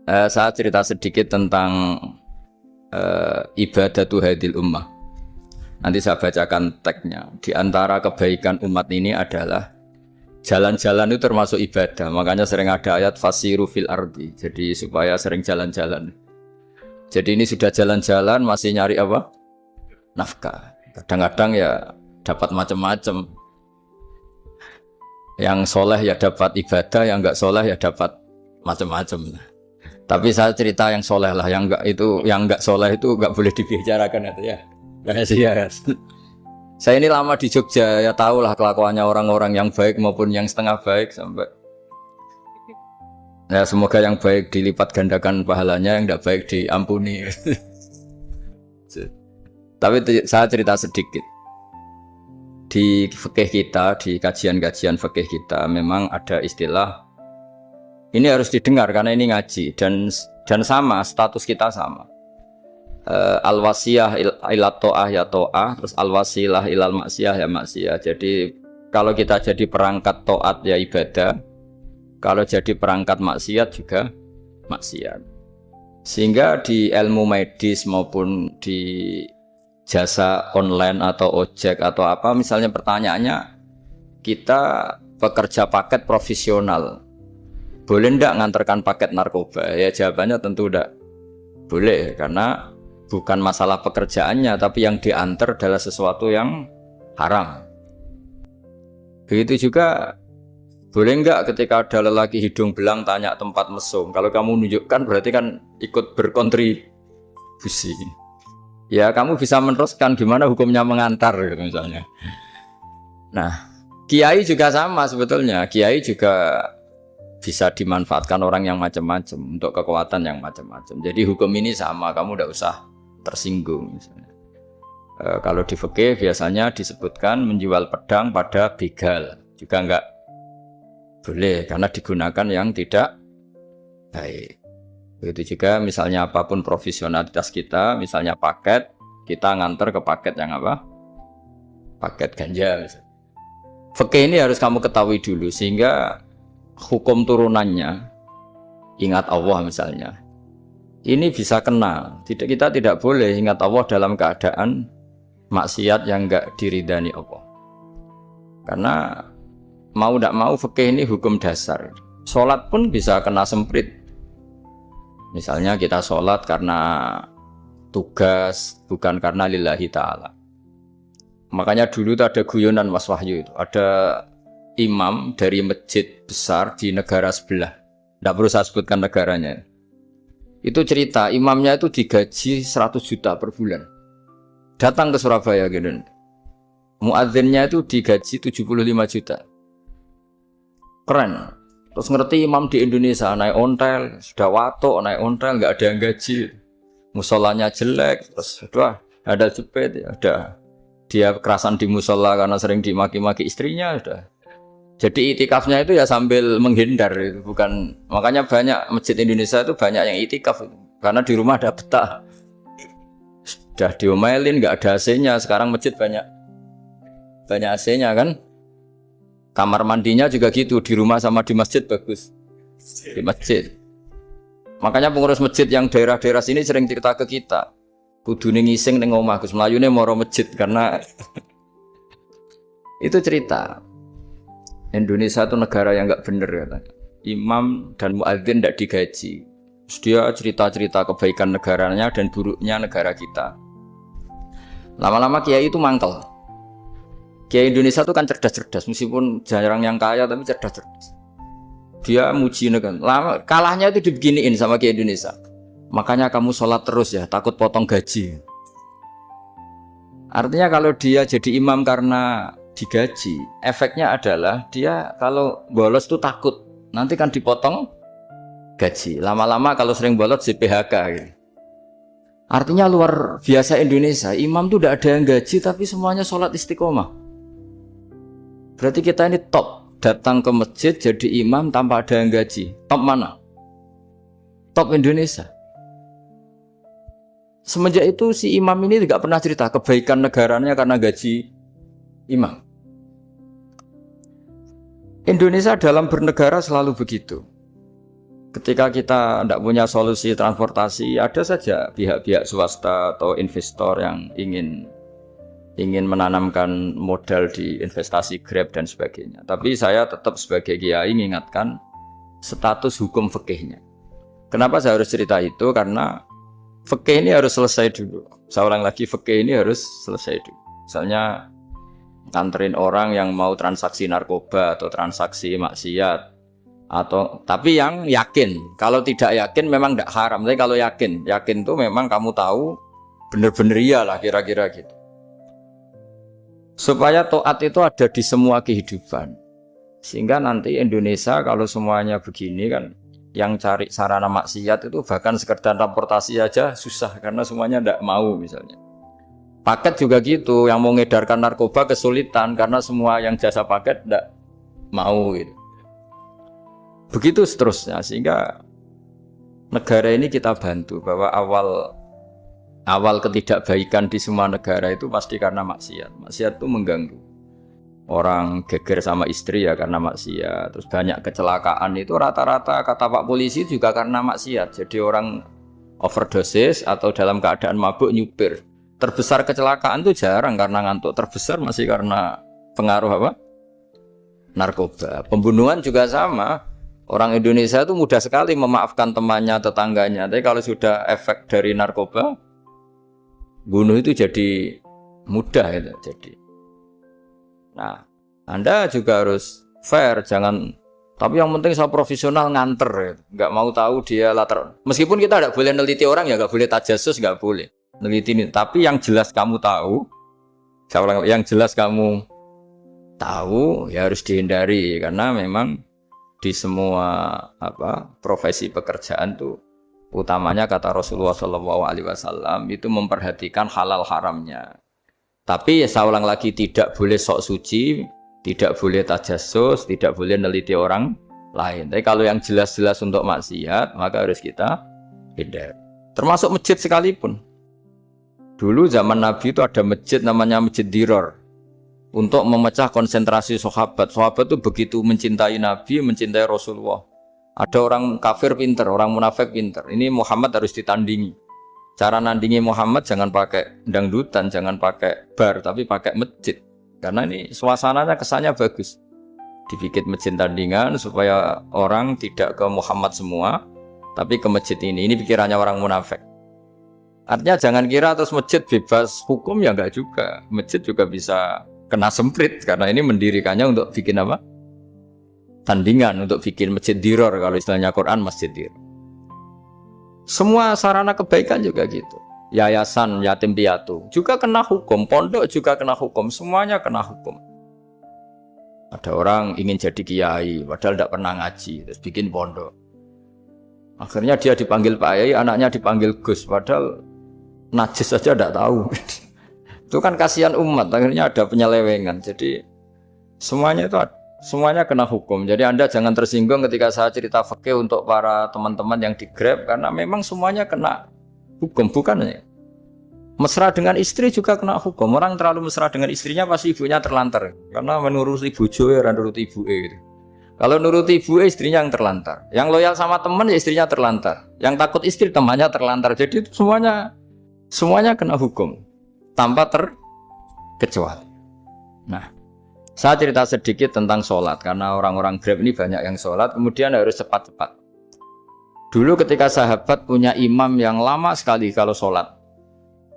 Saya cerita sedikit tentang ibadatu hadil ummah. Nanti saya bacakan teksnya. Di antara kebaikan umat ini adalah jalan-jalan itu termasuk ibadah. Makanya sering ada ayat fasiru fil ardi. Jadi supaya sering jalan-jalan. Jadi ini sudah jalan-jalan masih nyari apa? Nafkah. Kadang-kadang ya dapat macam-macam. Yang soleh ya dapat ibadah, yang enggak soleh ya dapat macam-macam. Tapi saya cerita yang soleh lah, yang enggak soleh itu enggak boleh dibicarakan itu ya. Rahasia. Saya ini lama di Jogja, ya tahu lah kelakuannya orang-orang yang baik maupun yang setengah baik sampai. Ya semoga yang baik dilipat gandakan pahalanya, yang enggak baik diampuni. Tapi saya cerita sedikit. Di fikih kita, di kajian-kajian fikih kita memang ada istilah ini harus didengar karena ini ngaji dan sama status kita sama. Al-wasiyah ila ta'ah ya ta'ah, terus al-wasilah ilal maksiyah ya maksiyah. Jadi kalau kita jadi perangkat taat ya ibadah, kalau jadi perangkat maksiat juga maksiat. Sehingga di ilmu medis maupun di jasa online atau ojek atau apa, misalnya pertanyaannya kita pekerja paket profesional, boleh ndak ngantarkan paket narkoba? Ya jawabannya tentu ndak boleh, karena bukan masalah pekerjaannya, tapi yang diantar adalah sesuatu yang haram. Begitu juga boleh nggak ketika ada lelaki hidung belang tanya tempat mesum, kalau kamu nunjukkan berarti kan ikut berkontribusi. Ya kamu bisa meneruskan gimana hukumnya mengantar gitu misalnya. Nah, kiai juga sama sebetulnya. Kiai juga bisa dimanfaatkan orang yang macam-macam untuk kekuatan yang macam-macam. Jadi hukum ini sama, kamu tidak usah tersinggung misalnya. Kalau di fikih biasanya disebutkan menjual pedang pada begal juga enggak boleh karena digunakan yang tidak baik. Begitu juga misalnya apapun profesionalitas kita, misalnya paket, kita nganter ke paket yang apa? Paket ganja misalnya. Fikih ini harus kamu ketahui dulu sehingga hukum turunannya, ingat Allah misalnya, ini bisa kena. Kita tidak boleh ingat Allah dalam keadaan maksiat yang enggak diridani Allah. Karena mau tidak mau fikih ini hukum dasar. Sholat pun bisa kena semprit. Misalnya kita sholat karena tugas, bukan karena lillahi ta'ala. Makanya dulu itu ada guyonan Mas Wahyu itu. Ada imam dari masjid besar di negara sebelah. Tidak perlu saya sebutkan negaranya. Itu cerita, imamnya itu digaji 100 juta per bulan. Datang ke Surabaya gitu. Muadzinnya itu digaji 75 juta. Keren. Terus ngerti imam di Indonesia naik ontel, sudah watuk naik ontel, nggak ada yang gaji, musolanya jelek, terus ada jepit, ada dia kerasan di musola karena sering dimaki-maki istrinya, sudah. Jadi itikafnya itu ya sambil menghindar, bukan. Makanya banyak masjid Indonesia itu banyak yang itikaf, karena di rumah ada betah, sudah diomelin, nggak ada AC-nya. Sekarang masjid banyak AC-nya kan. Kamar mandinya juga gitu, di rumah sama di masjid bagus. Di masjid. Makanya pengurus masjid yang daerah-daerah sini sering cerita ke kita. Kudune ngising ning omah Gus, mlayune moro masjid karena itu cerita. Indonesia itu negara yang enggak bener ya. Imam dan muadzin tidak digaji. Terus dia cerita-cerita kebaikan negaranya dan buruknya negara kita. Lama-lama kiai itu mangkel. Kiai Indonesia itu kan cerdas-cerdas, meskipun jarang yang kaya tapi cerdas-cerdas. Dia muji negara. Lama kalahnya itu dibeginiin sama Kiai Indonesia. Makanya kamu sholat terus ya, takut potong gaji. Artinya kalau dia jadi imam karena digaji, efeknya adalah dia kalau bolos itu takut nanti kan dipotong gaji. Lama-lama kalau sering bolos di PHK gitu. Artinya luar biasa Indonesia, imam tuh tidak ada yang gaji tapi semuanya sholat istiqomah. Berarti kita ini top, datang ke masjid jadi imam tanpa ada yang gaji. Top mana? Top Indonesia. Semenjak itu si imam ini tidak pernah cerita kebaikan negaranya karena gaji imam. Indonesia dalam bernegara selalu begitu. Ketika kita tidak punya solusi transportasi, ada saja pihak-pihak swasta atau investor yang ingin menanamkan modal di investasi Grab dan sebagainya. Tapi saya tetap sebagai kiai mengingatkan status hukum fikihnya. Kenapa saya harus cerita itu? Karena fikih ini harus selesai dulu. Saya ulang lagi, fikih ini harus selesai dulu. Misalnya nganterin orang yang mau transaksi narkoba atau transaksi maksiat, atau tapi yang yakin. Kalau tidak yakin memang tidak haram. Tapi kalau yakin itu memang kamu tahu benar-benar iyalah kira-kira gitu. Supaya taat itu ada di semua kehidupan. Sehingga nanti Indonesia kalau semuanya begini kan, yang cari sarana maksiat itu bahkan sekedar transportasi aja susah karena semuanya tidak mau misalnya. Paket juga gitu, yang mau ngedarkan narkoba kesulitan karena semua yang jasa paket tidak mau gitu. Begitu seterusnya, sehingga negara ini kita bantu bahwa awal ketidakbaikan di semua negara itu pasti karena maksiat. Maksiat itu mengganggu. Orang geger sama istri ya karena maksiat. Terus banyak kecelakaan itu rata-rata kata Pak Polisi juga karena maksiat. Jadi orang overdosis atau dalam keadaan mabuk nyupir. Terbesar kecelakaan itu jarang karena ngantuk. Terbesar masih karena pengaruh apa? Narkoba. Pembunuhan juga sama. Orang Indonesia itu mudah sekali memaafkan temannya, tetangganya. Tapi kalau sudah efek dari narkoba, bunuh itu jadi mudah itu jadi. Nah, Anda juga harus fair, jangan. Tapi yang penting saya profesional nganter, ya. Nggak mau tahu dia latar. Meskipun kita nggak boleh neliti orang ya, nggak boleh tajasus, nggak boleh neliti ini. Tapi yang jelas kamu tahu, yang jelas kamu tahu ya harus dihindari karena memang di semua profesi pekerjaan tuh utamanya kata Rasulullah SAW itu memperhatikan halal haramnya. Tapi ya saya ulang lagi, tidak boleh sok suci, tidak boleh tajasus, tidak boleh neliti orang lain. Tapi kalau yang jelas-jelas untuk maksiat, maka harus kita hindari. Termasuk masjid sekalipun. Dulu zaman Nabi itu ada masjid namanya Masjid Diror. Untuk memecah konsentrasi sahabat. Sahabat itu begitu mencintai Nabi, mencintai Rasulullah. Ada orang kafir pinter, orang munafik pinter. Ini Muhammad harus ditandingi. Cara nandingi Muhammad jangan pakai dangdutan, jangan pakai bar, tapi pakai masjid. Karena ini suasananya kesannya bagus. Dibikin masjid tandingan supaya orang tidak ke Muhammad semua, tapi ke masjid ini. Ini pikirannya orang munafik. Artinya jangan kira terus masjid bebas hukum, ya enggak juga. Masjid juga bisa kena semprit karena ini mendirikannya untuk bikin apa? Tandingan, untuk bikin masjid diror, kalau istilahnya Quran masjid diror. Semua sarana kebaikan juga gitu. Yayasan yatim piatu juga kena hukum, pondok juga kena hukum, semuanya kena hukum. Ada orang ingin jadi kiai padahal tidak pernah ngaji, terus bikin pondok. Akhirnya dia dipanggil Pak Yai, anaknya dipanggil Gus, padahal najis saja tidak tahu. Itu kan kasihan umat, akhirnya ada penyelewengan. Jadi semuanya kena hukum. Jadi Anda jangan tersinggung ketika saya cerita fikih untuk para teman-teman yang di Grab, karena memang semuanya kena hukum, bukan ya? Mesra dengan istri juga kena hukum. Orang terlalu mesra dengan istrinya pasti ibunya terlantar, karena menuruti bojo ya nuruti ibuke gitu. Kalau nuruti ibuke istrinya yang terlantar. Yang loyal sama teman ya istrinya terlantar. Yang takut istri temannya terlantar. Jadi itu semuanya kena hukum tanpa terkecuali. Nah, saya cerita sedikit tentang sholat, karena orang-orang Grab ini banyak yang sholat, kemudian harus cepat-cepat. Dulu ketika sahabat punya imam yang lama sekali kalau sholat,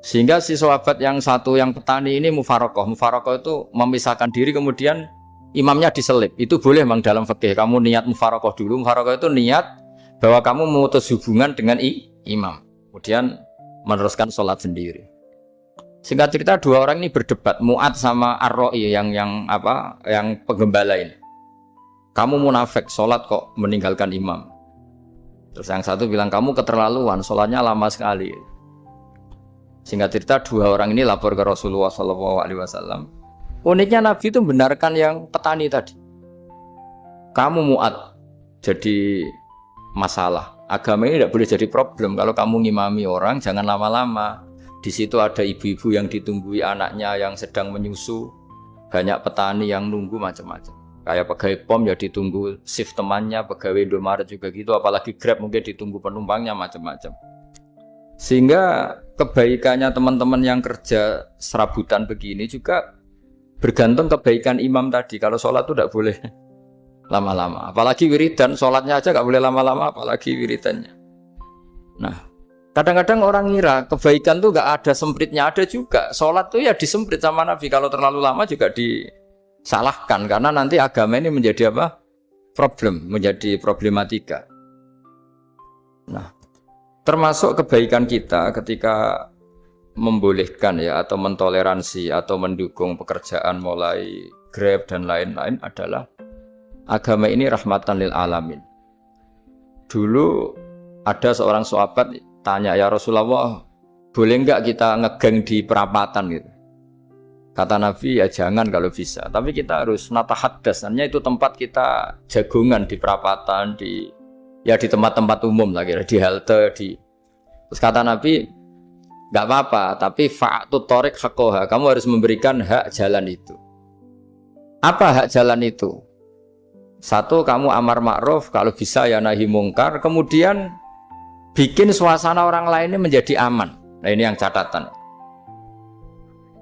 sehingga si sahabat yang satu, yang petani ini mufarokoh. Mufarokoh itu memisahkan diri, kemudian imamnya diselip. Itu boleh memang dalam fikih, kamu niat mufarokoh dulu. Mufarokoh itu niat bahwa kamu memutus hubungan dengan imam, kemudian meneruskan sholat sendiri. Singkat cerita dua orang ini berdebat, Mu'ad sama Ar-Ra'i yang penggembala ini. Kamu munafik, sholat kok meninggalkan imam. Terus yang satu bilang, kamu keterlaluan, sholatnya lama sekali. Singkat cerita dua orang ini lapor ke Rasulullah SAW. Uniknya Nabi itu membenarkan yang petani tadi. Kamu Mu'ad, jadi masalah. Agama ini tidak boleh jadi problem. Kalau kamu ngimami orang, jangan lama-lama. Di situ ada ibu-ibu yang ditunggui anaknya yang sedang menyusu, banyak petani yang nunggu macam-macam. Kayak pegawai POM ya ditunggu shift temannya, pegawai Indomaret juga gitu, apalagi Grab mungkin ditunggu penumpangnya macam-macam. Sehingga kebaikannya teman-teman yang kerja serabutan begini juga bergantung kebaikan imam tadi. Kalau sholat itu tidak boleh lama-lama, apalagi wiridan, sholatnya aja nggak boleh lama-lama, apalagi wiridannya. Nah, kadang-kadang orang ngira kebaikan tuh nggak ada sempritnya, ada juga. Sholat tuh ya disemprit sama Nabi, kalau terlalu lama juga disalahkan, karena nanti agama ini menjadi apa? Problem, menjadi problematika. Nah, termasuk kebaikan kita ketika membolehkan ya atau mentoleransi atau mendukung pekerjaan mulai Grab dan lain-lain adalah agama ini rahmatan lil alamin. Dulu ada seorang sahabat tanya, ya Rasulullah, boleh enggak kita ngegeng di perapatan gitu? Kata Nabi, ya jangan kalau bisa. Tapi kita harus natahaddas, artinya itu tempat kita jagungan di perapatan, di tempat-tempat umum lagi, di halte, Terus kata Nabi, enggak apa-apa, tapi fa'atu thoriq haqqaha, kamu harus memberikan hak jalan itu. Apa hak jalan itu? Satu, kamu amar ma'ruf, kalau bisa ya nahi mungkar, kemudian bikin suasana orang lain ini menjadi aman. Nah ini yang catatan.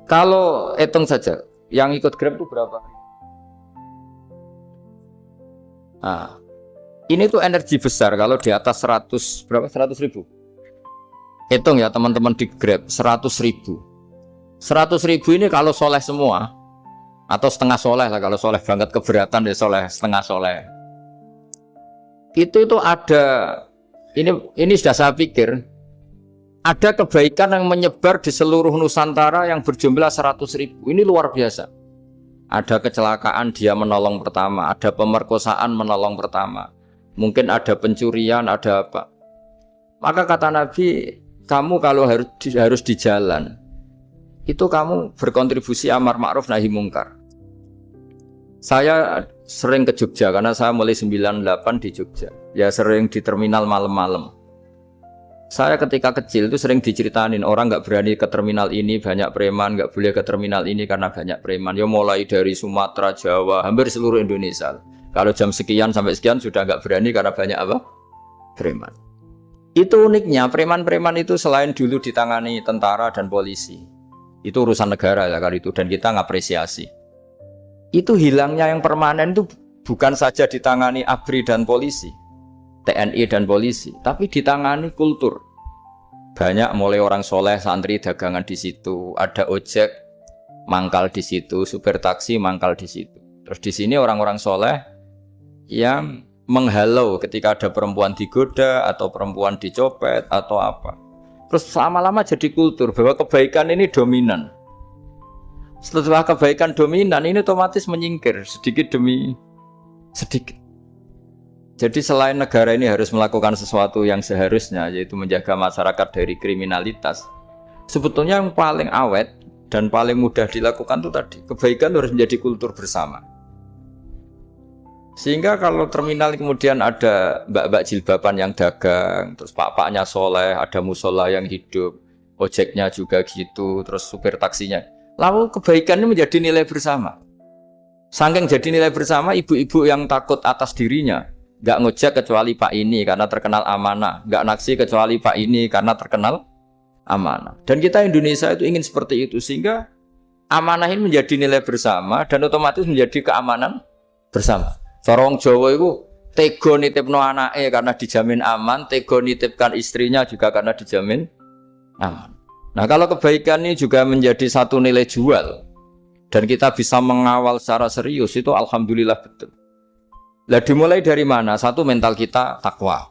Kalau hitung saja, yang ikut Grab itu berapa? Nah, ini tuh energi besar kalau di atas 100, berapa? 100 ribu. Hitung ya teman-teman di Grab, 100 ribu. 100 ribu ini kalau soleh semua, atau setengah soleh lah, kalau soleh banget keberatan ya soleh, setengah soleh. Itu ada, ini sudah saya pikir, ada kebaikan yang menyebar di seluruh Nusantara yang berjumlah 100 ribu. Ini luar biasa. Ada kecelakaan dia menolong pertama, ada pemerkosaan menolong pertama, mungkin ada pencurian, ada apa. Maka kata Nabi, kamu kalau harus di jalan, itu kamu berkontribusi amar ma'ruf nahi mungkar. Saya sering ke Jogja karena saya mulai 98 di Jogja. Ya sering di terminal malam-malam. Saya ketika kecil itu sering diceritain orang nggak berani ke terminal ini banyak preman, nggak boleh ke terminal ini karena banyak preman. Ya mulai dari Sumatera, Jawa, hampir seluruh Indonesia. Kalau jam sekian sampai sekian sudah nggak berani karena banyak apa? Preman. Itu uniknya preman-preman itu selain dulu ditangani tentara dan polisi, itu urusan negara ya kali itu, dan kita ngapresiasi. Itu hilangnya yang permanen itu bukan saja ditangani ABRI dan polisi, TNI dan polisi, tapi ditangani kultur. Banyak mulai orang soleh, santri dagangan di situ, ada ojek mangkal di situ, supir taksi mangkal di situ. Terus di sini orang-orang soleh yang menghalau ketika ada perempuan digoda atau perempuan dicopet atau apa. Terus lama-lama jadi kultur bahwa kebaikan ini dominan. Setelah kebaikan dominan ini otomatis menyingkir sedikit demi sedikit. Jadi selain negara ini harus melakukan sesuatu yang seharusnya, yaitu menjaga masyarakat dari kriminalitas, sebetulnya yang paling awet dan paling mudah dilakukan itu tadi, kebaikan harus menjadi kultur bersama. Sehingga kalau terminal kemudian ada mbak-mbak jilbaban yang dagang, terus pak-paknya soleh, ada musola yang hidup, ojeknya juga gitu, terus supir taksinya, lalu kebaikan ini menjadi nilai bersama. Saking jadi nilai bersama, ibu-ibu yang takut atas dirinya, nggak ngojek kecuali pak ini karena terkenal amanah, nggak naksi kecuali pak ini karena terkenal amanah. Dan kita Indonesia itu ingin seperti itu, sehingga amanah ini menjadi nilai bersama dan otomatis menjadi keamanan bersama. Orang Jawa itu tego nitipno anake karena dijamin aman, tego nitipkan istrinya juga karena dijamin aman. Nah kalau kebaikan ini juga menjadi satu nilai jual dan kita bisa mengawal secara serius, itu alhamdulillah betul. Lah dimulai dari mana? Satu, mental kita takwa.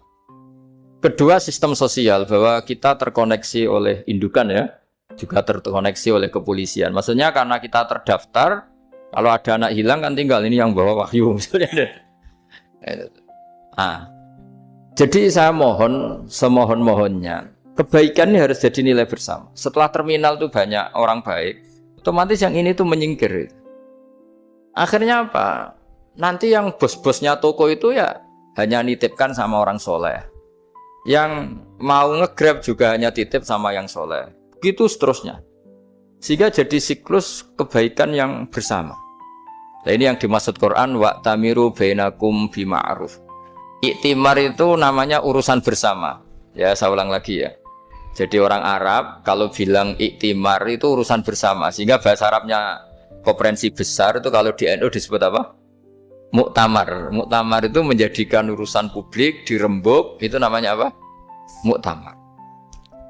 Kedua, sistem sosial, bahwa kita terkoneksi oleh indukan ya, juga terkoneksi oleh kepolisian. Maksudnya karena kita terdaftar, kalau ada anak hilang kan tinggal ini yang bawa wahyu misalnya. Nah, jadi saya mohon semohon-mohonnya, kebaikan ini harus jadi nilai bersama. Setelah terminal tuh banyak orang baik, otomatis yang ini tuh menyingkir. Akhirnya apa? Nanti yang bos-bosnya toko itu ya hanya nitipkan sama orang soleh. Yang mau nge-grab juga hanya titip sama yang soleh. Begitu seterusnya. Sehingga jadi siklus kebaikan yang bersama. Nah, ini yang dimaksud Quran wa'tamiru bainakum bima'ruf. Iktimar itu namanya urusan bersama. Ya, saya ulang lagi ya. Jadi orang Arab kalau bilang iktimar itu urusan bersama. Sehingga bahasa Arabnya konferensi besar itu kalau di NU disebut apa? Muktamar. Muktamar itu menjadikan urusan publik dirembuk, itu namanya apa? Muktamar.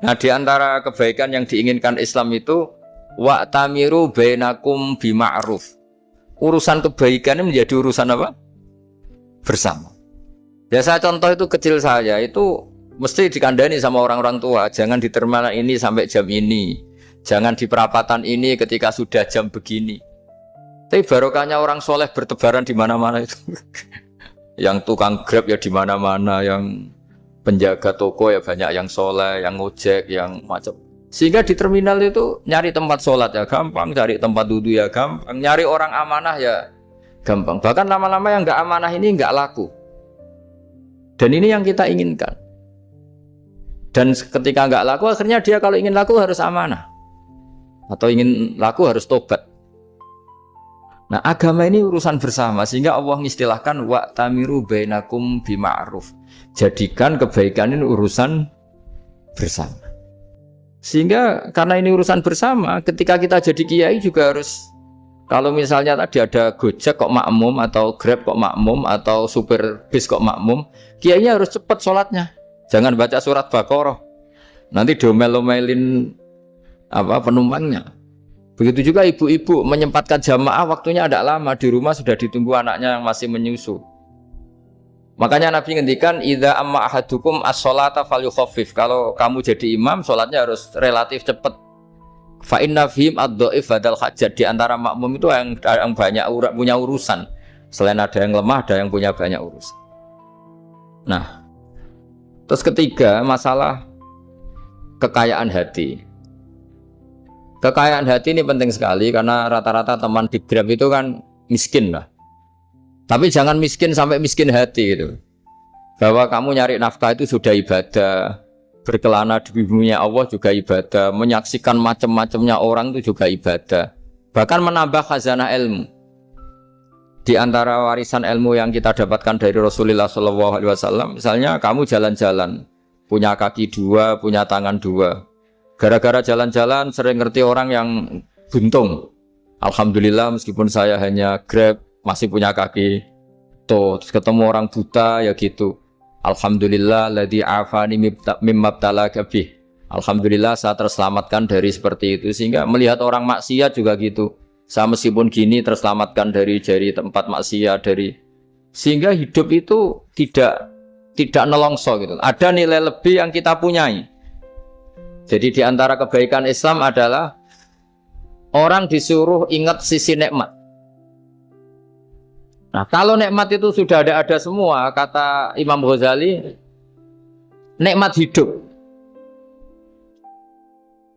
Nah, di antara kebaikan yang diinginkan Islam itu wa'tamiru bainakum bima'ruf. Urusan kebaikan ini menjadi urusan apa? Bersama. Ya saya contoh itu kecil saya itu mesti dikandani sama orang-orang tua, jangan di terminal ini sampai jam ini, jangan di perapatan ini ketika sudah jam begini. Tapi barokahnya orang soleh bertebaran di mana-mana itu. Yang tukang Grab ya di mana-mana, yang penjaga toko ya banyak yang soleh, yang ngojek, yang macam. Sehingga di terminal itu nyari tempat sholat ya gampang, cari tempat duduk ya gampang, nyari orang amanah ya gampang. Bahkan lama-lama yang nggak amanah ini nggak laku. Dan ini yang kita inginkan. Dan ketika nggak laku, akhirnya dia kalau ingin laku harus amanah. Atau ingin laku harus tobat. Nah, agama ini urusan bersama. Sehingga Allah mengistilahkan wa'tamiru bainakum bima'ruf. Jadikan kebaikan ini urusan bersama. Sehingga karena ini urusan bersama, ketika kita jadi kiai juga harus, kalau misalnya tadi ada Gojek kok makmum, atau Grab kok makmum, atau supir bis kok makmum, kiainya harus cepat sholatnya. Jangan baca surat Baqarah, nanti domel-domelin penumpangnya. Begitu juga ibu-ibu menyempatkan jamaah, waktunya tidak lama, di rumah sudah ditunggu anaknya yang masih menyusu. Makanya Nabi ngendikan idza amma ahadukum as-sholata falyukhaffif. Kalau kamu jadi imam, sholatnya harus relatif cepat. Fa inna fihim ad-dhaif badal hajat. Di antara makmum itu yang banyak punya urusan. Selain ada yang lemah, ada yang punya banyak urusan. Nah, terus ketiga, masalah kekayaan hati. Kekayaan hati ini penting sekali karena rata-rata teman di Grab itu kan miskin lah. Tapi jangan miskin sampai miskin hati gitu. Bahwa kamu nyari nafkah itu sudah ibadah, berkelana di buminya Allah juga ibadah, menyaksikan macam-macamnya orang itu juga ibadah. Bahkan menambah khazanah ilmu. Di antara warisan ilmu yang kita dapatkan dari Rasulullah SAW, misalnya kamu jalan-jalan, punya kaki dua, punya tangan dua. Gara-gara jalan-jalan sering ngerti orang yang buntung. Alhamdulillah meskipun saya hanya Grab, masih punya kaki terus ketemu orang buta ya gitu. Alhamdulillah ladzi afani mimma btalaka bih. Alhamdulillah saya terselamatkan dari seperti itu. Sehingga melihat orang maksiat juga gitu. Saya meskipun gini terselamatkan dari tempat maksiat, sehingga hidup itu tidak nelongso gitu. Ada nilai lebih yang kita punyai. Jadi di antara kebaikan Islam adalah orang disuruh ingat sisi nikmat. Nah, kalau nikmat itu sudah ada semua, kata Imam Ghazali, nikmat hidup.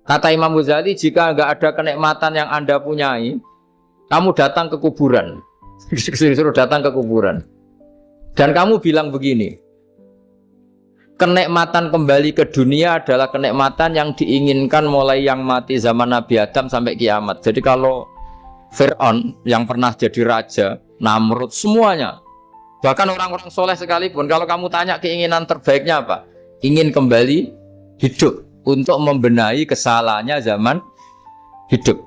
Kata Imam Ghazali, jika nggak ada kenikmatan yang Anda punyai, kamu datang ke kuburan. Disuruh datang ke kuburan. Dan kamu bilang begini, kenikmatan kembali ke dunia adalah kenikmatan yang diinginkan mulai yang mati zaman Nabi Adam sampai kiamat. Jadi kalau Fir'aun yang pernah jadi raja, Namrud, semuanya, bahkan orang-orang soleh sekalipun, kalau kamu tanya keinginan terbaiknya apa? Ingin kembali hidup untuk membenahi kesalahannya zaman hidup.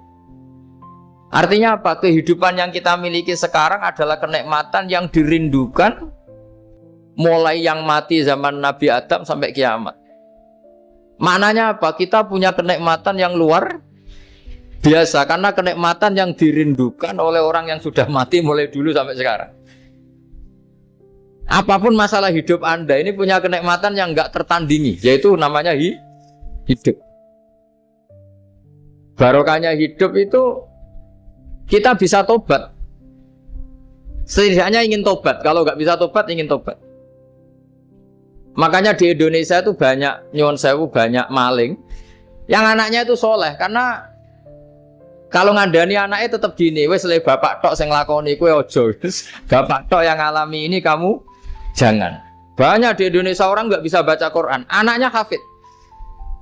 Artinya apa? Kehidupan yang kita miliki sekarang adalah kenikmatan yang dirindukan mulai yang mati zaman Nabi Adam sampai kiamat. Maknanya apa? Kita punya kenikmatan yang luar biasa karena kenikmatan yang dirindukan oleh orang yang sudah mati mulai dulu sampai sekarang. Apapun masalah hidup Anda ini punya kenikmatan yang enggak tertandingi, yaitu namanya hidup. Barokahnya hidup itu kita bisa tobat. Setidaknya ingin tobat. Kalau enggak bisa tobat, ingin tobat. Makanya di Indonesia itu banyak nyuwun sewu, banyak maling yang anaknya itu soleh karena kalau ngandani anaknya tetap gini, wes le bapak tok sing nglakoni kowe ojo. Bapak tok yang ngalami ini kamu jangan. Banyak di Indonesia orang nggak bisa baca Quran, anaknya hafid.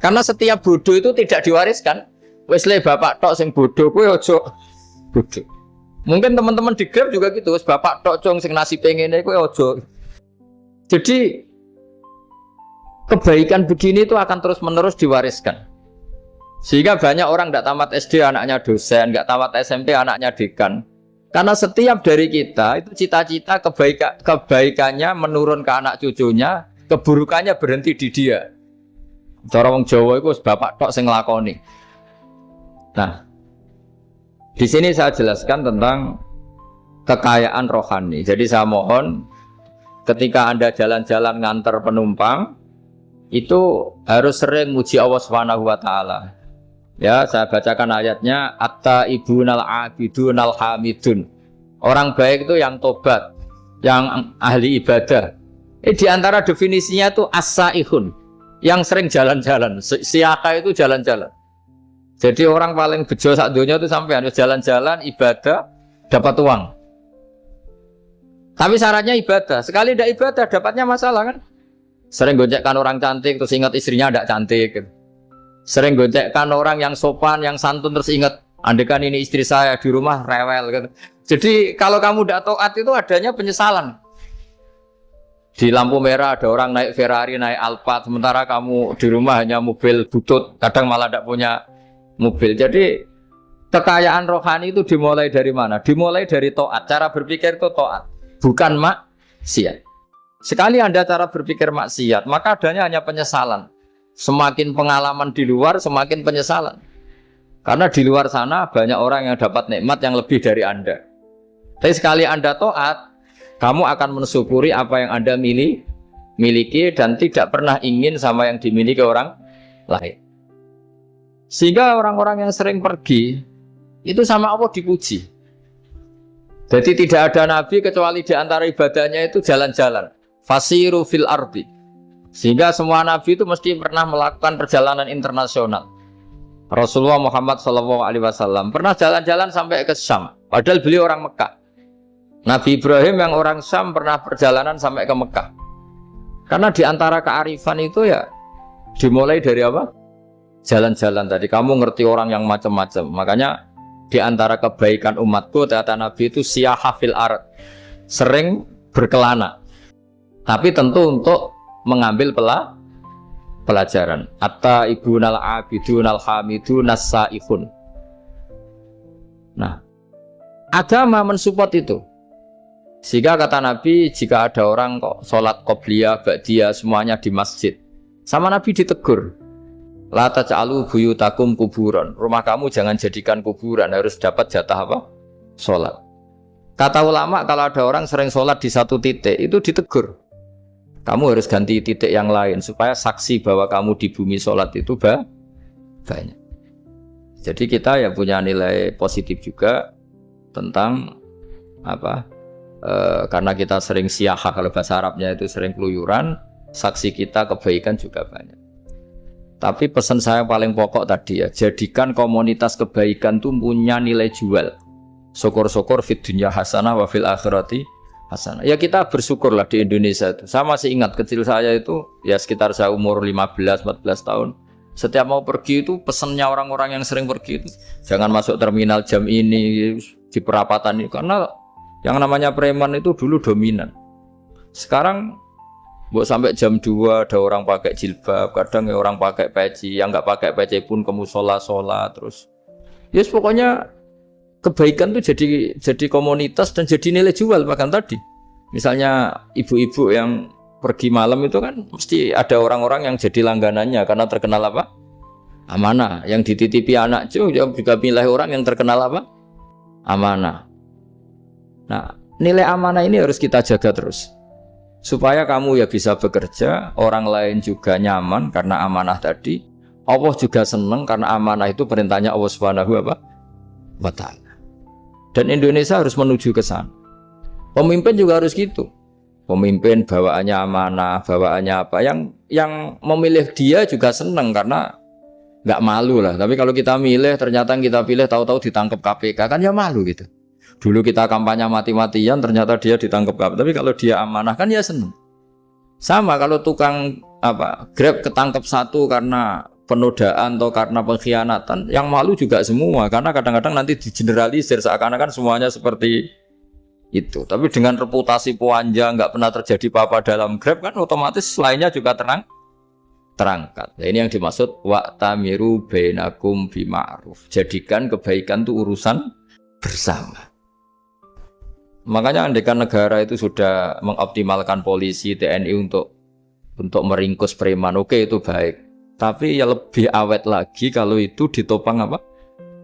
Karena setiap bodoh itu tidak diwariskan. Wes le bapak tok sing bodoh kowe ojo bodoh. Mungkin teman-teman di Grab juga gitu, bapak tok cong sing nasi pengen iku ojo. Jadi kebaikan begini itu akan terus-menerus diwariskan. Sehingga banyak orang tidak tamat SD anaknya dosen, nggak tamat SMP anaknya dekan. Karena setiap dari kita itu cita-cita kebaikannya menurun ke anak cucunya, keburukannya berhenti di dia. Cara wong Jawa itu bapak tok sing nglakoni. Nah, di sini saya jelaskan tentang kekayaan rohani. Jadi saya mohon ketika Anda jalan-jalan nganter penumpang itu harus sering muji Allah Subhanahu wa taala. Ya, saya bacakan ayatnya at-taibunal abidunal hamidun. Orang baik itu yang tobat, yang ahli ibadah. Di antara definisinya itu as-saihun, yang sering jalan-jalan. Siaka itu jalan-jalan. Jadi orang paling bejo sak dunia itu sampai harus jalan-jalan ibadah dapat uang. Tapi syaratnya ibadah. Sekali tidak ibadah dapatnya masalah kan? Sering goncengkan orang cantik terus ingat istrinya tidak cantik. Sering goncengkan orang yang sopan, yang santun terus ingat andekan ini istri saya di rumah rewel gitu. Jadi kalau kamu tidak taat itu adanya penyesalan. Di lampu merah ada orang naik Ferrari, naik Alphard, sementara kamu di rumah hanya mobil butut, kadang malah tidak punya mobil. Jadi kekayaan rohani itu dimulai dari mana? Dimulai dari taat. Cara berpikir itu taat, bukan maksiat. Sekali Anda cara berpikir maksiat, maka adanya hanya penyesalan. Semakin pengalaman di luar, semakin penyesalan. Karena di luar sana banyak orang yang dapat nikmat yang lebih dari Anda. Tapi sekali Anda taat, kamu akan mensyukuri apa yang Anda miliki dan tidak pernah ingin sama yang dimiliki orang lain. Sehingga orang-orang yang sering pergi, itu sama Allah dipuji. Jadi tidak ada nabi kecuali di antara ibadahnya itu jalan-jalan. Fasiru fil ardi. Sehingga semua nabi itu mesti pernah melakukan perjalanan internasional. Rasulullah Muhammad SAW pernah jalan-jalan sampai ke Syam. Padahal beliau orang Mekah. Nabi Ibrahim yang orang Syam pernah perjalanan sampai ke Mekah. Karena di antara kearifan itu ya dimulai dari apa? Jalan-jalan tadi. Kamu ngerti orang yang macam-macam. Makanya di antara kebaikan umatku kata Nabi itu siyaha fil ard. Sering berkelana. Tapi tentu untuk mengambil pelajaran. At-taibunal abidunal hamidun as-saihun. Nah, agama mensupport itu. Sehingga kata Nabi, jika ada orang kok sholat qobliyah, ba'diyah semuanya di masjid, sama Nabi ditegur. La taj'alu buyutakum kuburan. Rumah kamu jangan jadikan kuburan, harus dapat jatah apa? Sholat. Kata ulama kalau ada orang sering sholat di satu titik itu ditegur. Kamu harus ganti titik yang lain supaya saksi bahwa kamu di bumi sholat itu banyak. Jadi kita ya punya nilai positif juga tentang apa? Karena kita sering siyaha, kalau bahasa Arabnya itu sering keluyuran, saksi kita kebaikan juga banyak. Tapi pesan saya paling pokok tadi ya, jadikan komunitas kebaikan itu punya nilai jual. Syukur-syukur fid dunya hasanah wa fil akhirati hasanah. Ya kita bersyukurlah di Indonesia itu. Saya masih ingat kecil saya itu ya sekitar saya umur 15-14 tahun. Setiap mau pergi itu pesannya orang-orang yang sering pergi itu jangan masuk terminal jam ini di perapatan ini, karena yang namanya preman itu dulu dominan. Sekarang buat sampai jam 2 ada orang pakai jilbab, kadang ya orang pakai peci, yang nggak pakai peci pun ke musola terus. Yes, pokoknya kebaikan itu jadi komunitas dan jadi nilai jual. Bahkan tadi misalnya ibu-ibu yang pergi malam itu kan mesti ada orang-orang yang jadi langganannya karena terkenal apa? Amanah. Yang dititipi anak juga pilih orang yang terkenal apa? Amanah. Nah, nilai amanah ini harus kita jaga terus supaya kamu ya bisa bekerja, orang lain juga nyaman karena amanah tadi. Allah juga senang karena amanah itu perintahnya Allah Subhanahu wa ta'ala. Dan Indonesia harus menuju ke sana. Pemimpin juga harus gitu. Pemimpin bawaannya amanah, bawaannya apa? Yang memilih dia juga senang karena nggak malu lah. Tapi kalau kita milih, ternyata kita pilih tahu-tahu ditangkap KPK, kan ya malu gitu. Dulu kita kampanye mati-matian, ternyata dia ditangkap KPK. Tapi kalau dia amanah kan ya senang. Sama kalau tukang Grab ketangkap satu karena penodaan atau karena pengkhianatan, yang malu juga semua karena kadang-kadang nanti digeneralisir seakan-akan semuanya seperti itu. Tapi dengan reputasi panjang nggak pernah terjadi apa-apa dalam Grab kan otomatis lainnya juga terangkat. Nah, ini yang dimaksud wa'tamiru bainakum bima'ruf. Jadikan kebaikan itu urusan bersama. Makanya andekan negara itu sudah mengoptimalkan polisi, TNI untuk meringkus preman, oke itu baik. Tapi ya lebih awet lagi kalau itu ditopang apa?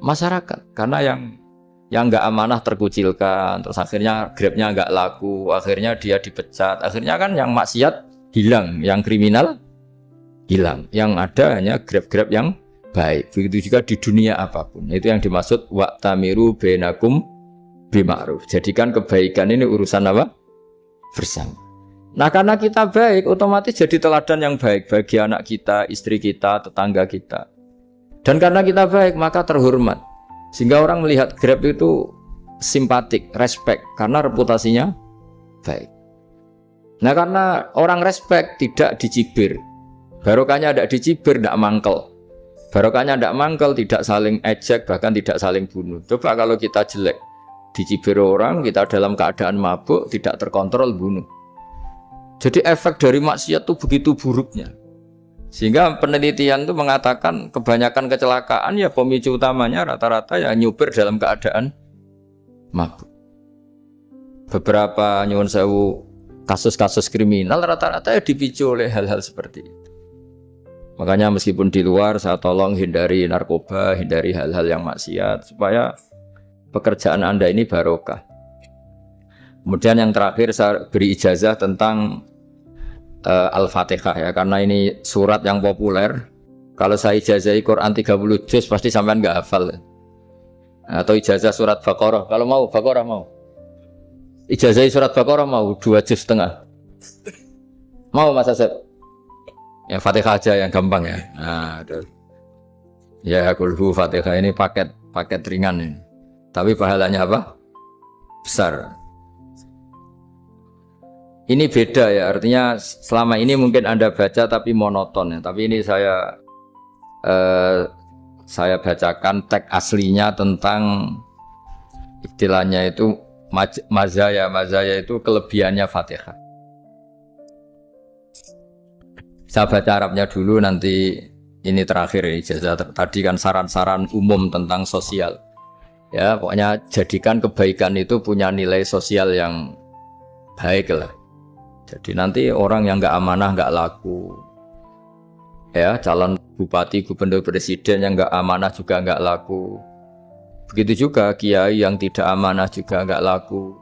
Masyarakat. Karena yang nggak amanah terkucilkan, terus akhirnya Grabnya nggak laku, akhirnya dia dipecat, akhirnya kan yang maksiat hilang, yang kriminal hilang, yang ada hanya Grab yang baik. Begitu juga di dunia apapun. Itu yang dimaksud wa'tamiru bainakum bima'ruf. Jadikan kebaikan ini urusan apa? Bersama. Nah karena kita baik, otomatis jadi teladan yang baik bagi anak kita, istri kita, tetangga kita. Dan karena kita baik, maka terhormat. Sehingga orang melihat Grab itu simpatik, respect, karena reputasinya baik. Nah karena orang respect tidak dicibir. Barokahnya tidak dicibir, tidak mangkel. Barokahnya tidak mangkel, tidak saling ejek, bahkan tidak saling bunuh. Coba kalau kita jelek, dicibir orang, kita dalam keadaan mabuk, tidak terkontrol, bunuh. Jadi efek dari maksiat itu begitu buruknya. Sehingga penelitian itu mengatakan kebanyakan kecelakaan ya pemicu utamanya rata-rata ya nyupir dalam keadaan mabuk. Beberapa nyuwun sewu kasus-kasus kriminal rata-rata ya dipicu oleh hal-hal seperti itu. Makanya meskipun di luar saya tolong hindari narkoba, hindari hal-hal yang maksiat supaya pekerjaan Anda ini barokah. Kemudian yang terakhir saya beri ijazah tentang Al-Fatihah ya, karena ini surat yang populer. Kalau saya ijazahi Quran 30 juz pasti sampean nggak hafal. Atau ijazah surat Baqarah, kalau mau Baqarah mau. Ijazahi surat Baqarah mau 2 juz setengah. Mau Mas Asep? Ya Fatihah aja yang gampang ya. Nah, ya kulhu Fatihah ini paket ringan ini. Tapi pahalanya apa? Besar. Ini beda ya, artinya selama ini mungkin Anda baca tapi monoton ya. Tapi ini saya bacakan teks aslinya tentang istilahnya itu mazaya itu kelebihannya Fatihah. Saya baca Arabnya dulu, nanti ini terakhir ijazah. Tadi kan saran-saran umum tentang sosial. Ya, pokoknya jadikan kebaikan itu punya nilai sosial yang baik lah. Jadi nanti orang yang nggak amanah nggak laku, ya calon bupati, gubernur, presiden yang nggak amanah juga nggak laku. Begitu juga kiai yang tidak amanah juga nggak laku,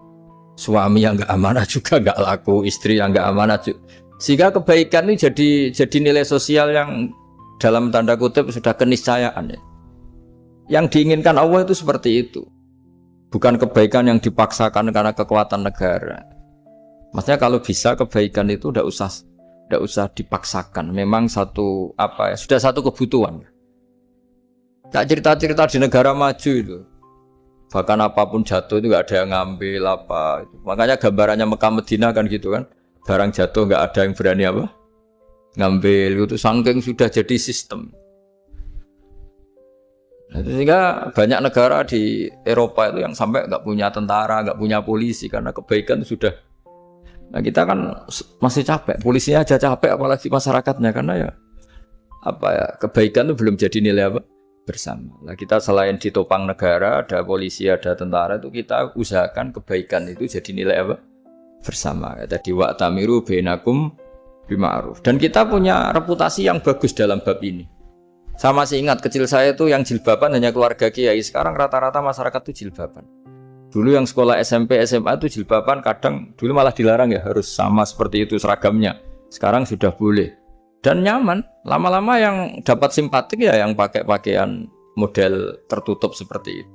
suami yang nggak amanah juga nggak laku, istri yang nggak amanah juga. Sehingga kebaikan ini jadi nilai sosial yang dalam tanda kutip sudah keniscayaan ya. Yang diinginkan Allah itu seperti itu, bukan kebaikan yang dipaksakan karena kekuatan negara. Maksudnya kalau bisa kebaikan itu tidak usah dipaksakan. Memang sudah satu kebutuhan. Tak cerita-cerita di negara maju itu. Bahkan apapun jatuh itu nggak ada yang ngambil apa. Makanya gambarannya Mekah Medina kan gitu kan. Barang jatuh nggak ada yang berani apa ngambil. Itu saking sudah jadi sistem. Nah, sehingga banyak negara di Eropa itu yang sampai nggak punya tentara, nggak punya polisi karena kebaikan sudah. Nah kita kan masih capek, polisinya aja capek apalagi masyarakatnya, karena ya kebaikan itu belum jadi nilai apa bersama. Nah kita selain ditopang negara, ada polisi, ada tentara, itu kita usahakan kebaikan itu jadi nilai apa bersama. Tadi wa'tamiru bainakum bima'ruf. Dan kita punya reputasi yang bagus dalam bab ini. Saya masih ingat kecil saya itu yang jilbaban hanya keluarga kiai. Sekarang rata-rata masyarakat itu jilbaban. Dulu yang sekolah SMP, SMA itu jilbaban kadang dulu malah dilarang ya, harus sama seperti itu seragamnya. Sekarang sudah boleh. Dan nyaman. Lama-lama yang dapat simpatik ya yang pakai pakaian model tertutup seperti itu.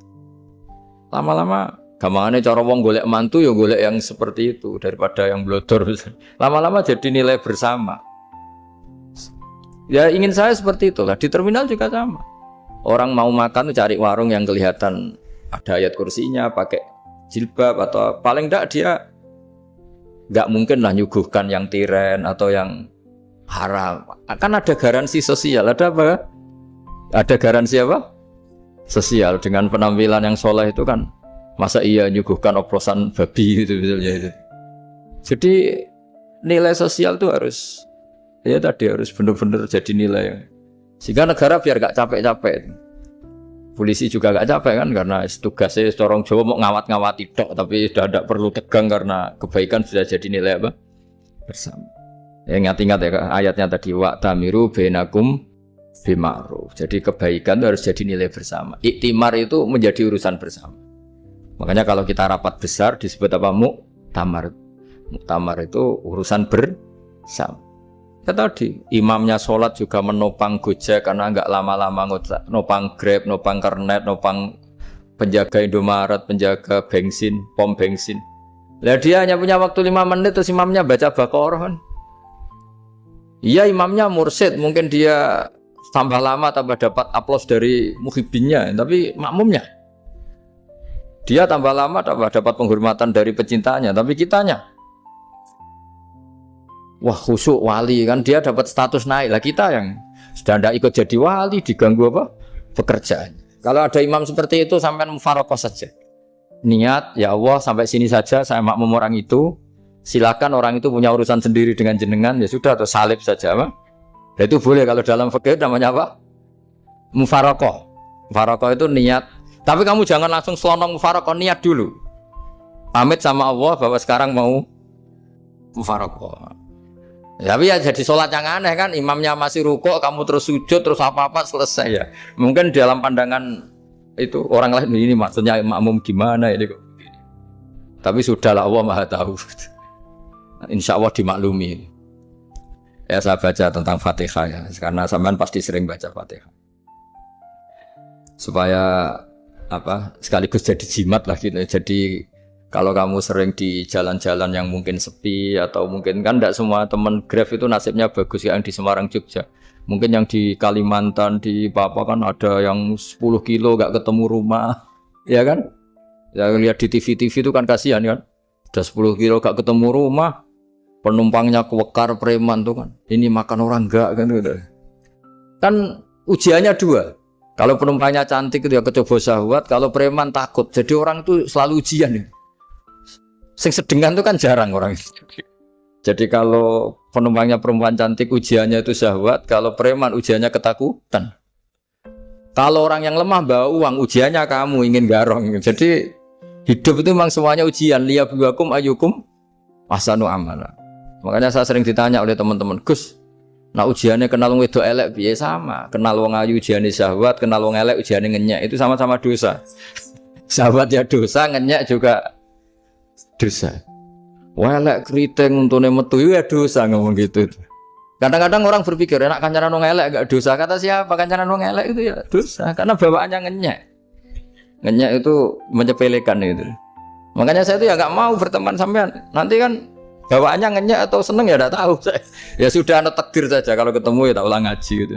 Lama-lama gampangane cara wong golek mantu ya golek yang seperti itu daripada yang blodor. Lama-lama jadi nilai bersama. Ya ingin saya seperti itulah. Di terminal juga sama. Orang mau makan cari warung yang kelihatan ada ayat kursinya, pakai jilbab, atau paling enggak dia enggak mungkin lah nyuguhkan yang tiren atau yang haram. Kan ada garansi sosial, ada apa? Ada garansi apa? Sosial dengan penampilan yang soleh itu kan masa iya nyuguhkan oplosan babi itu misalnya itu. Jadi nilai sosial itu harus ya tadi harus benar-benar jadi nilai sehingga negara biar gak capek-capek. Polisi juga gak capek kan karena tugasnya corong Jawa mau ngawat-ngawati tok tapi sudah tidak perlu tegang karena kebaikan sudah jadi nilai apa? Bersama. Ingat-ingat ya ayatnya tadi wa tamiru bainakum bima'ruf. Jadi kebaikan itu harus jadi nilai bersama. Iktimar itu menjadi urusan bersama. Makanya kalau kita rapat besar disebut apa? Muktamar. Muktamar itu urusan bersama. Ya tadi imamnya sholat juga menopang Gojek karena enggak lama-lama nopang Grab, nopang Kernet, nopang penjaga Indomaret, penjaga bensin, pom bensin. Lah dia hanya punya waktu 5 menit terus imamnya baca Baqarah kan. Iya imamnya mursyid, mungkin dia tambah lama tambah dapat aplaus dari muhibbinnya, tapi makmumnya dia tambah lama tambah dapat penghormatan dari pecintanya, tapi kitanya wah khusyuk wali kan dia dapat status naik lah, kita yang sudah tidak ikut jadi wali diganggu apa pekerjaan. Kalau ada imam seperti itu sampai mufaroqah saja, niat ya Allah sampai sini saja saya makmum orang itu, silakan orang itu punya urusan sendiri dengan jenengan ya sudah atau salib saja apa. Nah, itu boleh kalau dalam fikih namanya apa? Mufaroqah. Mufaroqah itu niat. Tapi kamu jangan langsung selonong mufaroqah, niat dulu. Pamit sama Allah bahwa sekarang mau mufaroqah. Tapi ya jadi sholat yang aneh kan, imamnya masih rukuk, kamu terus sujud, terus apa-apa selesai ya. Mungkin dalam pandangan itu orang lain ini maksudnya makmum gimana ini kok. Tapi sudahlah Allah Maha tahu. Insya Allah dimaklumi. Ya saya baca tentang Fatihah ya, karena sampean pasti sering baca Fatihah. Supaya apa? Sekaligus jadi jimat lah gitu. Jadi kalau kamu sering di jalan-jalan yang mungkin sepi atau mungkin kan tidak semua teman Grab itu nasibnya bagus yang di Semarang Jogja. Mungkin yang di Kalimantan di Papua kan ada yang 10 kilo gak ketemu rumah, ya kan? Ya lihat di TV-TV itu kan kasihan kan. Udah 10 kilo gak ketemu rumah. Penumpangnya kewekar preman tuh kan, ini makan orang enggak kan gitu. Kan ujiannya dua, kalau penumpangnya cantik itu ya kecoba syahwat, kalau preman takut, jadi orang itu selalu ujian ya. Sing sedengan tuh kan jarang orang itu. Jadi kalau penumpangnya perempuan cantik ujiannya itu syahwat, kalau preman ujiannya ketakutan. Kalau orang yang lemah bawa uang ujiannya kamu ingin garong. Jadi hidup itu memang semuanya ujian. Liyabluwakum ayyukum ahsanu amala. Makanya saya sering ditanya oleh teman-teman, Gus, nah ujiannya kenal wong wedok elek piye sama, kenal wong ayu ujiannya syahwat, kenal wong elek ujiannya ngenyek, itu sama-sama dosa. Syahwat ya dosa, ngenyek juga dosa. Wah elek keriting untune metu ya dosa ngomong gitu. Kadang-kadang orang berpikir enak kancanan wong elek enggak dosa, kata siapa kancanan wong elek itu ya dosa, karena bawaannya ngenyek. Ngenyek itu menyepelekan itu. Makanya saya itu ya enggak mau berteman sampean. Nanti kan bawaannya ngenyek atau seneng ya tidak tahu. Ya sudah ada takdir saja kalau ketemu ya tak ulang ngaji gitu.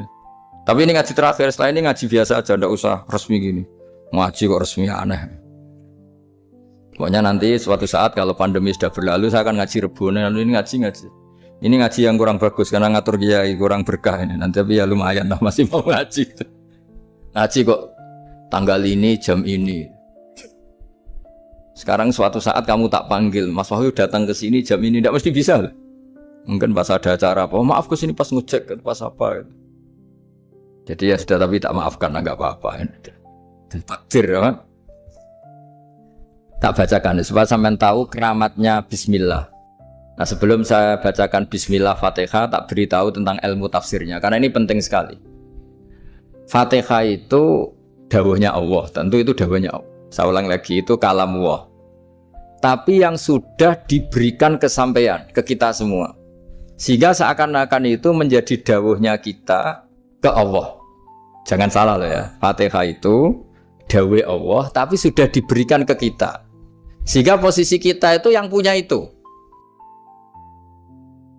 Tapi ini ngaji terakhir, setelah ini ngaji biasa aja, tidak usah resmi gini. Ngaji kok resmi aneh. Pokoknya nanti suatu saat kalau pandemi sudah berlalu saya akan ngaji Rebone, ini ngaji. Ini ngaji yang kurang bagus karena ngatur kiai kurang berkah ini. Nanti tapi ya lumayan lah masih mau ngaji. Ngaji kok tanggal ini jam ini. Sekarang suatu saat kamu tak panggil, Mas Wahyu datang ke sini jam ini, tidak mesti bisa. Mungkin pas ada acara apa, maaf ke sini pas ngecek, pas apa. Jadi ya sudah, tapi tak maafkan, enggak apa-apa. Takdir, ya. Tak bacakan supaya sampean tahu keramatnya Bismillah. Nah sebelum saya bacakan Bismillah Fatihah, tak beritahu tentang ilmu tafsirnya, karena ini penting sekali. Fatihah itu dawuhnya Allah, tentu itu dawuhnya Allah. Saya ulang lagi, itu kalam Allah. Tapi yang sudah diberikan kesampaian ke kita semua, sehingga seakan-akan itu menjadi dawuhnya kita ke Allah. Jangan salah loh ya, Fatihah itu dawuh Allah tapi sudah diberikan ke kita, sehingga posisi kita itu yang punya itu.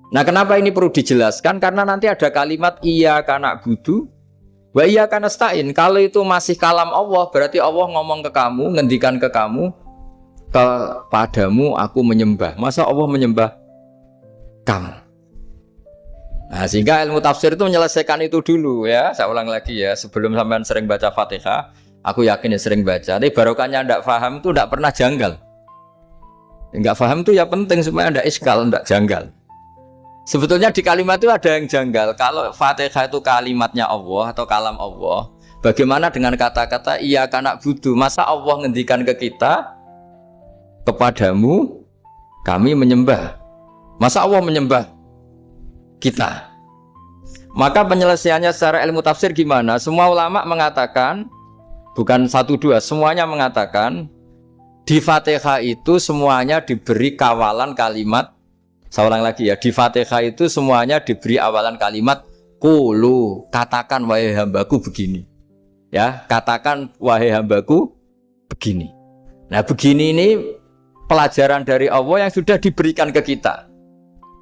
Nah kenapa ini perlu dijelaskan? Karena nanti ada kalimat iyyaka na'budu wa iyyaka nasta'in. Kalau itu masih kalam Allah, berarti Allah ngomong ke kamu, ngendikan ke kamu, kepadamu aku menyembah. Masa Allah menyembah kamu? Nah, sehingga ilmu tafsir itu menyelesaikan itu dulu ya. Saya ulang lagi ya, sebelum sampean sering baca Fatihah, aku yakin ya sering baca. Tapi barokahnya ndak paham itu ndak pernah janggal. Enggak paham itu ya penting supaya ndak iskal, ndak janggal. Sebetulnya di kalimat itu ada yang janggal. Kalau Fatihah itu kalimatnya Allah atau kalam Allah, bagaimana dengan kata-kata iya kana budu? Masa Allah ngendikan ke kita, kepadamu kami menyembah. Masa Allah menyembah kita? Maka penyelesaiannya secara ilmu tafsir gimana? Semua ulama mengatakan, bukan satu dua, semuanya mengatakan di Fatihah itu semuanya diberi kawalan kalimat. Saya ulang lagi ya, di Fatihah itu semuanya diberi awalan kalimat qulu, katakan wahai hambaku begini. Ya, katakan wahai hambaku begini. Nah, begini ini pelajaran dari Allah yang sudah diberikan ke kita.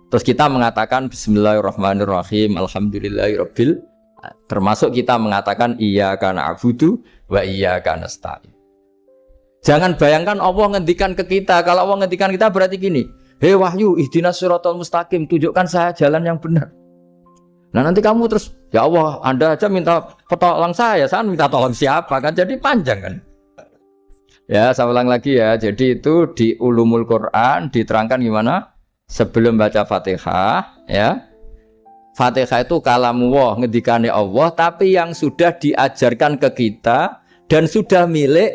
Terus kita mengatakan bismillahirrahmanirrahim, alhamdulillahirabbil, termasuk kita mengatakan iyyaka na'budu wa iyyaka nasta'in. Jangan bayangkan Allah ngendikan ke kita. Kalau Allah ngendikan kita berarti gini, hei wahyu ihdinas siratal mustaqim, tunjukkan saya jalan yang benar. Nah nanti kamu terus, ya Allah, Anda aja minta tolong saya minta tolong siapa kan? Jadi panjang kan? Ya, saya ulang lagi ya. Jadi itu di Ulumul Quran diterangkan gimana? Sebelum baca Fatihah, ya. Fatihah itu kalamullah, ngendikane Allah, tapi yang sudah diajarkan ke kita dan sudah milik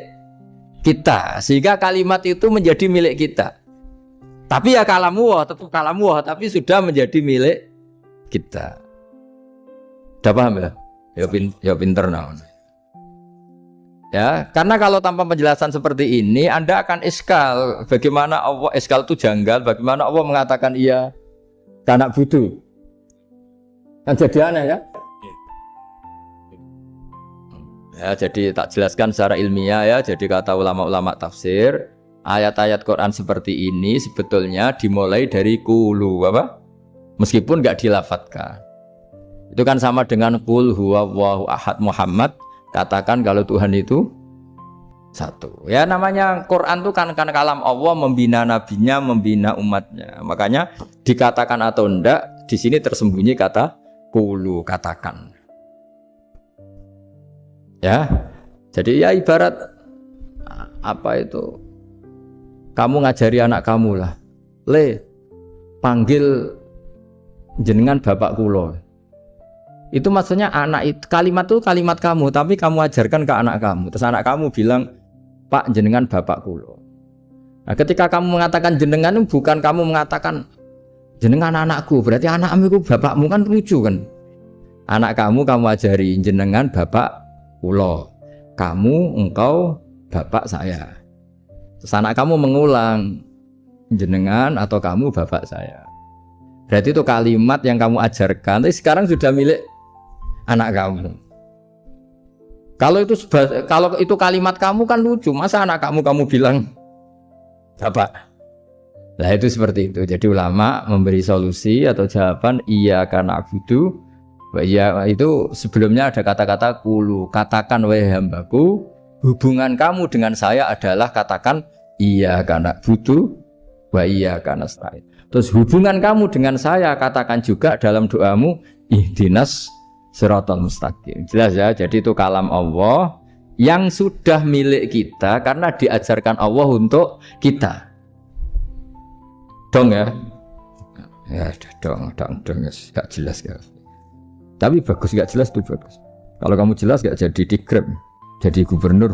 kita. Sehingga kalimat itu menjadi milik kita. Tapi ya kalamullah, tetap kalamullah, tapi sudah menjadi milik kita. Udah paham ya? Ya pinter naon. Ya, karena kalau tanpa penjelasan seperti ini, Anda akan iskal. Bagaimana Allah, iskal itu janggal, bagaimana Allah mengatakan iya karena butuh. Kan jadi aneh ya? Ya, jadi tak jelaskan secara ilmiah ya. Jadi kata ulama-ulama tafsir, ayat-ayat Quran seperti ini sebetulnya dimulai dari qulu, apa? Meskipun nggak dilafatkan. Itu kan sama dengan qul huwallahu ahad Muhammad. Katakan kalau Tuhan itu satu. Ya namanya Quran itu kan kalam Allah, membina nabinya, membina umatnya. Makanya dikatakan atau enggak, di sini tersembunyi kata qulu, katakan. Ya. Jadi ya ibarat apa itu? Kamu ngajari anak kamu lah. Le, panggil jenengan bapak kula. Itu maksudnya anak itu, kalimat itu kalimat kamu, tapi kamu ajarkan ke anak kamu. Terus anak kamu bilang, Pak jenengan bapak kulo. Nah, ketika kamu mengatakan jenengan, bukan kamu mengatakan jenengan anakku, berarti anakmu itu bapakmu, kan lucu kan? Anak kamu ajari jenengan bapak kulo. Kamu, engkau bapak saya. Terus anak kamu mengulang, jenengan atau kamu bapak saya. Berarti itu kalimat yang kamu ajarkan, tapi sekarang sudah milik anak kamu. Kalau itu kalimat kamu kan lucu, masa anak kamu bilang bapak. Nah itu seperti itu. Jadi ulama memberi solusi atau jawaban iyyaka na'budu wa iya, itu sebelumnya ada kata-kata qulu, katakan wahai hambaku, hubungan kamu dengan saya adalah katakan iyyaka na'budu wa iyyaka nasta'in. Terus hubungan kamu dengan saya katakan juga dalam doamu ihdinas siratal mustaqim. Jelas ya, jadi itu kalam Allah yang sudah milik kita karena diajarkan Allah untuk kita. Dong ya? Ya dong, gak jelas ya. Tapi bagus, gak jelas tuh bagus. Kalau kamu jelas gak jadi digrab, jadi gubernur.